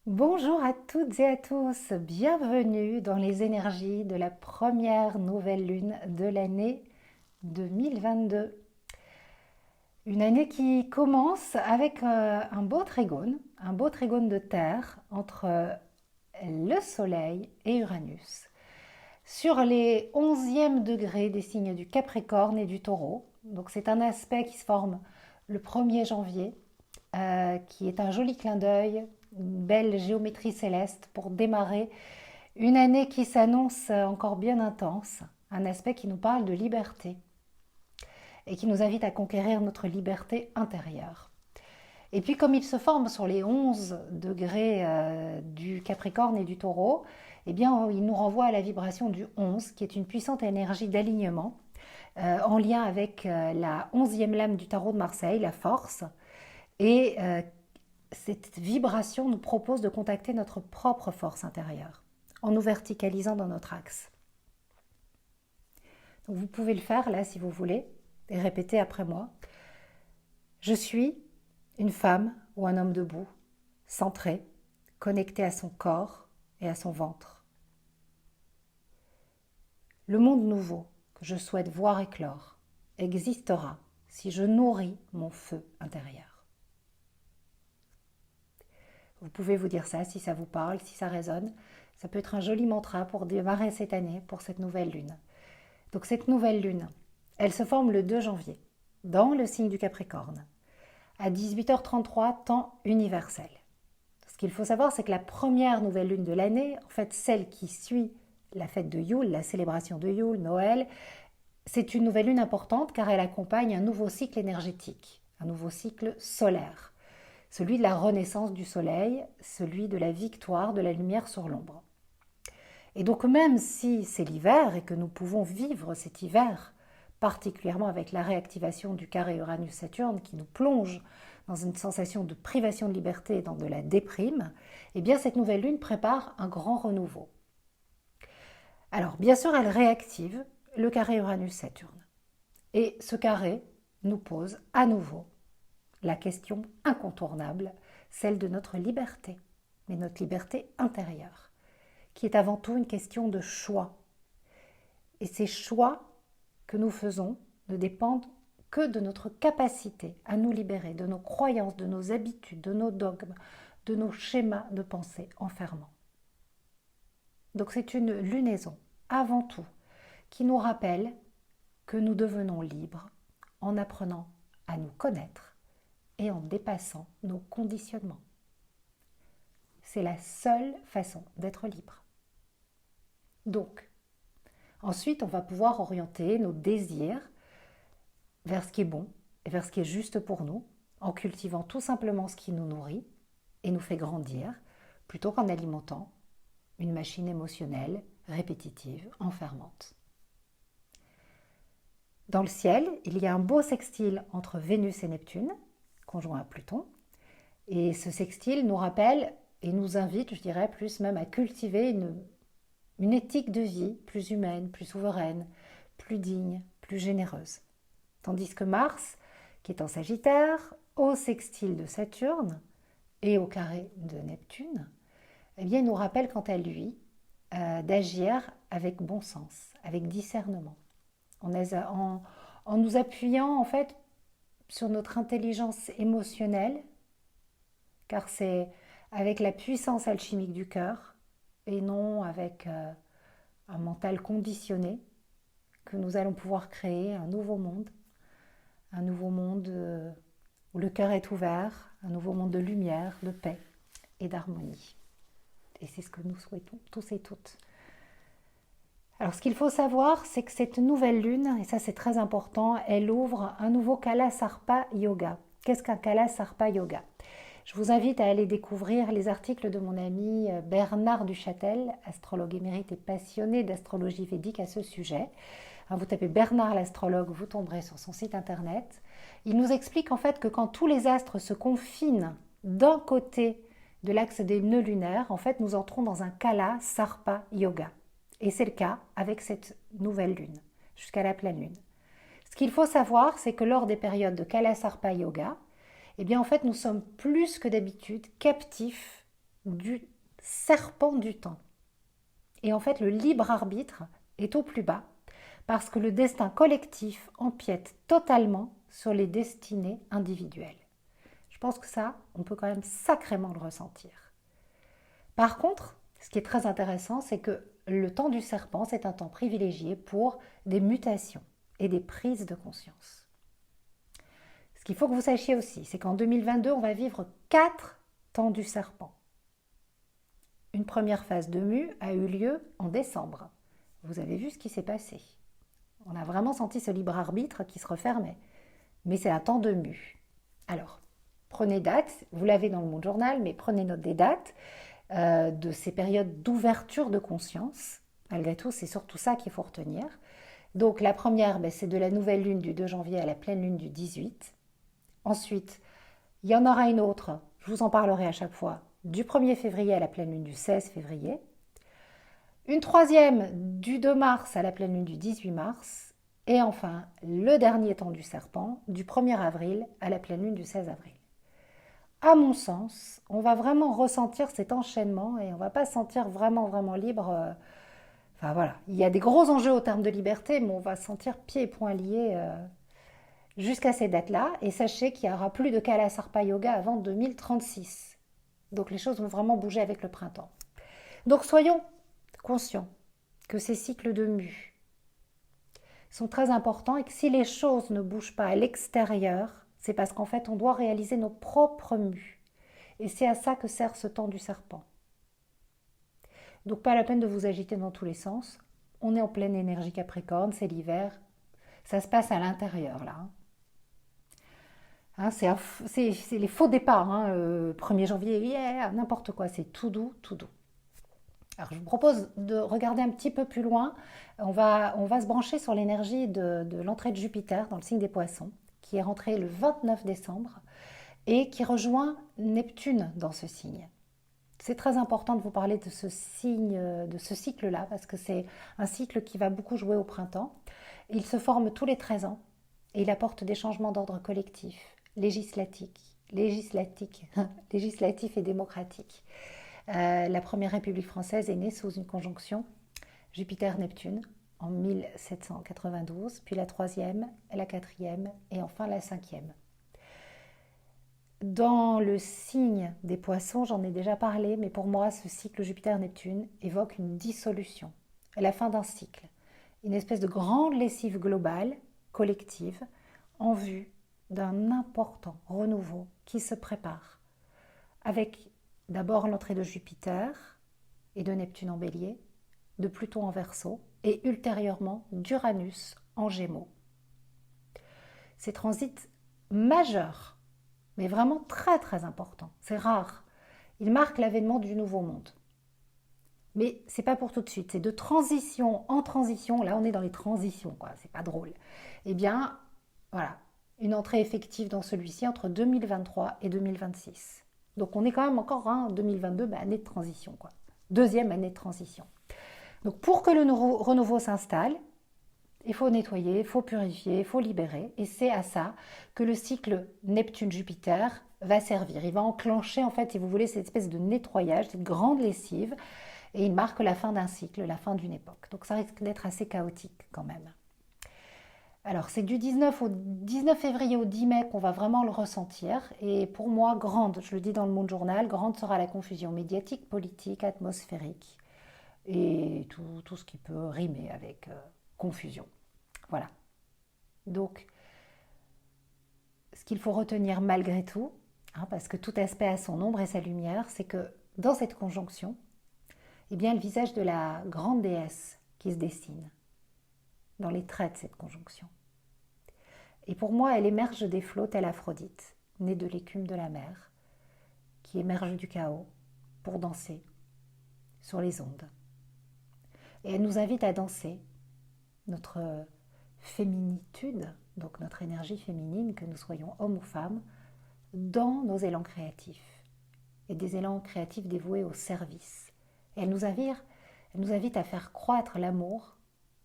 Bonjour à toutes et à tous, bienvenue dans les énergies de la première nouvelle lune de l'année 2022. Une année qui commence avec un beau trigone de terre entre le Soleil et Uranus. Sur les 11e degrés des signes du Capricorne et du Taureau. Donc c'est un aspect qui se forme le 1er janvier, qui est un joli clin d'œil, une belle géométrie céleste pour démarrer une année qui s'annonce encore bien intense, un aspect qui nous parle de liberté et qui nous invite à conquérir notre liberté intérieure. Et puis comme il se forme sur les 11 degrés du Capricorne et du Taureau, eh bien, il nous renvoie à la vibration du 11, qui est une puissante énergie d'alignement, en lien avec la 11e lame du tarot de Marseille, la force. Et cette vibration nous propose de contacter notre propre force intérieure, en nous verticalisant dans notre axe. Donc vous pouvez le faire là si vous voulez, et répéter après moi. Je suis une femme ou un homme debout, centré, connecté à son corps et à son ventre. Le monde nouveau que je souhaite voir éclore existera si je nourris mon feu intérieur. Vous pouvez vous dire ça si ça vous parle, si ça résonne. Ça peut être un joli mantra pour démarrer cette année, pour cette nouvelle lune. Donc cette nouvelle lune, elle se forme le 2 janvier, dans le signe du Capricorne, à 18h33, temps universel. Ce qu'il faut savoir, c'est que la première nouvelle lune de l'année, en fait celle qui suit la fête de Yule, la célébration de Yule, Noël, c'est une nouvelle lune importante car elle accompagne un nouveau cycle énergétique, un nouveau cycle solaire. Celui de la renaissance du soleil, celui de la victoire de la lumière sur l'ombre. Et donc même si c'est l'hiver et que nous pouvons vivre cet hiver, particulièrement avec la réactivation du carré Uranus-Saturne qui nous plonge dans une sensation de privation de liberté et dans de la déprime, eh bien cette nouvelle lune prépare un grand renouveau. Alors bien sûr, elle réactive le carré Uranus-Saturne. Et ce carré nous pose à nouveau la question incontournable, celle de notre liberté, mais notre liberté intérieure, qui est avant tout une question de choix. Et ces choix que nous faisons ne dépendent que de notre capacité à nous libérer de nos croyances, de nos habitudes, de nos dogmes, de nos schémas de pensée enfermants. Donc c'est une lunaison, avant tout, qui nous rappelle que nous devenons libres en apprenant à nous connaître et en dépassant nos conditionnements. C'est la seule façon d'être libre. Donc, ensuite, on va pouvoir orienter nos désirs vers ce qui est bon et vers ce qui est juste pour nous, en cultivant tout simplement ce qui nous nourrit et nous fait grandir, plutôt qu'en alimentant une machine émotionnelle, répétitive, enfermante. Dans le ciel, il y a un beau sextile entre Vénus et Neptune, conjoint à Pluton, et ce sextile nous rappelle et nous invite, je dirais, plus même à cultiver une éthique de vie plus humaine, plus souveraine, plus digne, plus généreuse. Tandis que Mars, qui est en Sagittaire, au sextile de Saturne et au carré de Neptune, eh bien, il nous rappelle quant à lui d'agir avec bon sens, avec discernement, en nous appuyant en fait sur notre intelligence émotionnelle, car c'est avec la puissance alchimique du cœur et non avec un mental conditionné que nous allons pouvoir créer un nouveau monde où le cœur est ouvert, un nouveau monde de lumière, de paix et d'harmonie. Et c'est ce que nous souhaitons tous et toutes. Alors ce qu'il faut savoir, c'est que cette nouvelle lune, et ça c'est très important, elle ouvre un nouveau Kala Sarpa Yoga. Qu'est-ce qu'un Kala Sarpa Yoga? Je vous invite à aller découvrir les articles de mon ami Bernard Duchâtel, astrologue émérite et passionné d'astrologie védique à ce sujet. Vous tapez Bernard l'astrologue, vous tomberez sur son site internet. Il nous explique en fait que quand tous les astres se confinent d'un côté de l'axe des nœuds lunaires, en fait nous entrons dans un Kala Sarpa Yoga. Et c'est le cas avec cette nouvelle lune, jusqu'à la pleine lune. Ce qu'il faut savoir, c'est que lors des périodes de Kala Sarpa Yoga, eh bien en fait nous sommes plus que d'habitude captifs du serpent du temps. Et en fait, le libre arbitre est au plus bas parce que le destin collectif empiète totalement sur les destinées individuelles. Je pense que ça, on peut quand même sacrément le ressentir. Par contre, ce qui est très intéressant, c'est que le temps du serpent, c'est un temps privilégié pour des mutations et des prises de conscience. Ce qu'il faut que vous sachiez aussi, c'est qu'en 2022, on va vivre 4 temps du serpent. Une première phase de mue a eu lieu en décembre. Vous avez vu ce qui s'est passé. On a vraiment senti ce libre arbitre qui se refermait. Mais c'est un temps de mue. Alors, prenez date, vous l'avez dans le Moon Journal, mais prenez note des dates de ces périodes d'ouverture de conscience. Malgré tout, c'est surtout ça qu'il faut retenir. Donc la première, c'est de la nouvelle lune du 2 janvier à la pleine lune du 18. Ensuite, il y en aura une autre, je vous en parlerai à chaque fois, du 1er février à la pleine lune du 16 février. Une troisième du 2 mars à la pleine lune du 18 mars. Et enfin, le dernier temps du serpent, du 1er avril à la pleine lune du 16 avril. À mon sens, on va vraiment ressentir cet enchaînement et on ne va pas se sentir vraiment libre. Enfin voilà, il y a des gros enjeux au terme de liberté, mais on va se sentir pieds et poings liés jusqu'à ces dates-là. Et sachez qu'il n'y aura plus de Kala Sarpa Yoga avant 2036. Donc les choses vont vraiment bouger avec le printemps. Donc soyons conscients que ces cycles de mue sont très importants et que si les choses ne bougent pas à l'extérieur, c'est parce qu'en fait on doit réaliser nos propres mues. Et c'est à ça que sert ce temps du serpent. Donc pas la peine de vous agiter dans tous les sens. On est en pleine énergie Capricorne, c'est l'hiver. Ça se passe à l'intérieur là. Hein, c'est les faux départs. 1er janvier, yeah, n'importe quoi, c'est tout doux, tout doux. Alors je vous propose de regarder un petit peu plus loin. On va se brancher sur l'énergie de l'entrée de Jupiter dans le signe des Poissons, qui est rentrée le 29 décembre et qui rejoint Neptune dans ce signe. C'est très important de vous parler de ce signe, de ce cycle-là, parce que c'est un cycle qui va beaucoup jouer au printemps. Il se forme tous les 13 ans et il apporte des changements d'ordre collectif, législatif et démocratique. La première République française est née sous une conjonction Jupiter-Neptune en 1792, puis la troisième, la quatrième et enfin la cinquième. Dans le signe des Poissons, j'en ai déjà parlé, mais pour moi, ce cycle Jupiter-Neptune évoque une dissolution, la fin d'un cycle, une espèce de grande lessive globale, collective, en vue d'un important renouveau qui se prépare, avec d'abord l'entrée de Jupiter et de Neptune en Bélier, de Pluton en Verseau et ultérieurement d'Uranus en Gémeaux. Ces transits majeurs, mais vraiment très importants, c'est rare, ils marquent l'avènement du nouveau monde. Mais c'est pas pour tout de suite, c'est de transition en transition, là on est dans les transitions, quoi, c'est pas drôle. Eh bien, voilà, une entrée effective dans celui-ci entre 2023 et 2026. Donc on est quand même encore en 2022, année de transition, quoi. Deuxième année de transition. Donc pour que le renouveau s'installe, il faut nettoyer, il faut purifier, il faut libérer. Et c'est à ça que le cycle Neptune-Jupiter va servir. Il va enclencher, en fait, si vous voulez, cette espèce de nettoyage, cette grande lessive. Et il marque la fin d'un cycle, la fin d'une époque. Donc ça risque d'être assez chaotique quand même. Alors c'est du 19 février au 10 mai qu'on va vraiment le ressentir. Et pour moi, grande, je le dis dans le Moon Journal, grande sera la confusion médiatique, politique, atmosphérique et tout ce qui peut rimer avec confusion. Voilà. Donc, ce qu'il faut retenir malgré tout, parce que tout aspect a son ombre et sa lumière, c'est que dans cette conjonction, eh bien, le visage de la grande déesse qui se dessine dans les traits de cette conjonction. Et pour moi, elle émerge des flots telle Aphrodite, née de l'écume de la mer, qui émerge du chaos pour danser sur les ondes. Et elle nous invite à danser notre féminitude, donc notre énergie féminine, que nous soyons hommes ou femmes, dans nos élans créatifs. Et des élans créatifs dévoués au service. Et elle nous invite à faire croître l'amour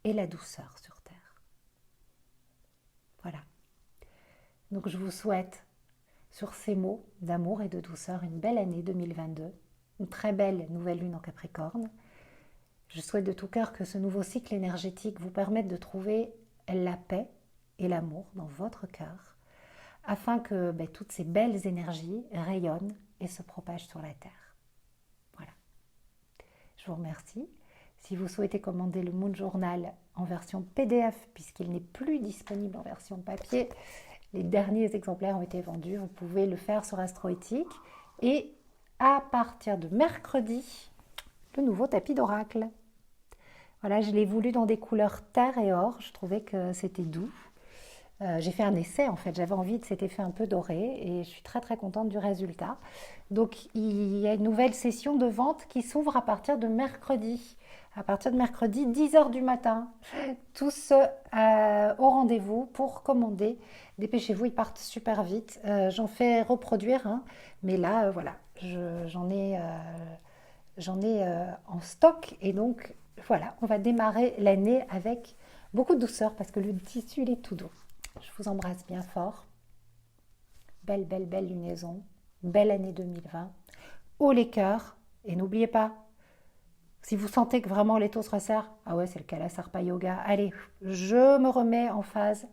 et la douceur sur Terre. Voilà. Donc je vous souhaite, sur ces mots d'amour et de douceur, une belle année 2022, une très belle nouvelle lune en Capricorne. Je souhaite de tout cœur que ce nouveau cycle énergétique vous permette de trouver la paix et l'amour dans votre cœur, afin que toutes ces belles énergies rayonnent et se propagent sur la Terre. Voilà. Je vous remercie. Si vous souhaitez commander le Moon Journal en version PDF, puisqu'il n'est plus disponible en version papier, les derniers exemplaires ont été vendus, vous pouvez le faire sur Astroéthique. Et à partir de mercredi, le nouveau tapis d'oracle. Voilà, je l'ai voulu dans des couleurs terre et or, je trouvais que c'était doux. J'ai fait un essai en fait, j'avais envie de cet effet un peu doré et je suis très très contente du résultat. Donc il y a une nouvelle session de vente qui s'ouvre à partir de mercredi. À partir de mercredi, 10h du matin. Tous au rendez-vous pour commander. Dépêchez-vous, ils partent super vite. J'en fais reproduire, hein, mais là, voilà, j'en ai en stock. Et donc, voilà, on va démarrer l'année avec beaucoup de douceur parce que le tissu, il est tout doux. Je vous embrasse bien fort. Belle, belle, belle lunaison. Belle année 2020. Haut les cœurs. Et n'oubliez pas, si vous sentez que vraiment l'étau se resserre, ah ouais, c'est le Kalasarpa Yoga. Allez, je me remets en phase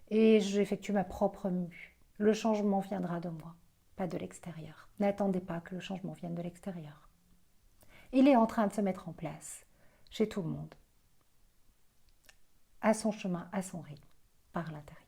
et j'effectue ma propre mue. Le changement viendra de moi, pas de l'extérieur. N'attendez pas que le changement vienne de l'extérieur. Il est en train de se mettre en place chez tout le monde, à son chemin, à son rythme, par l'intérieur.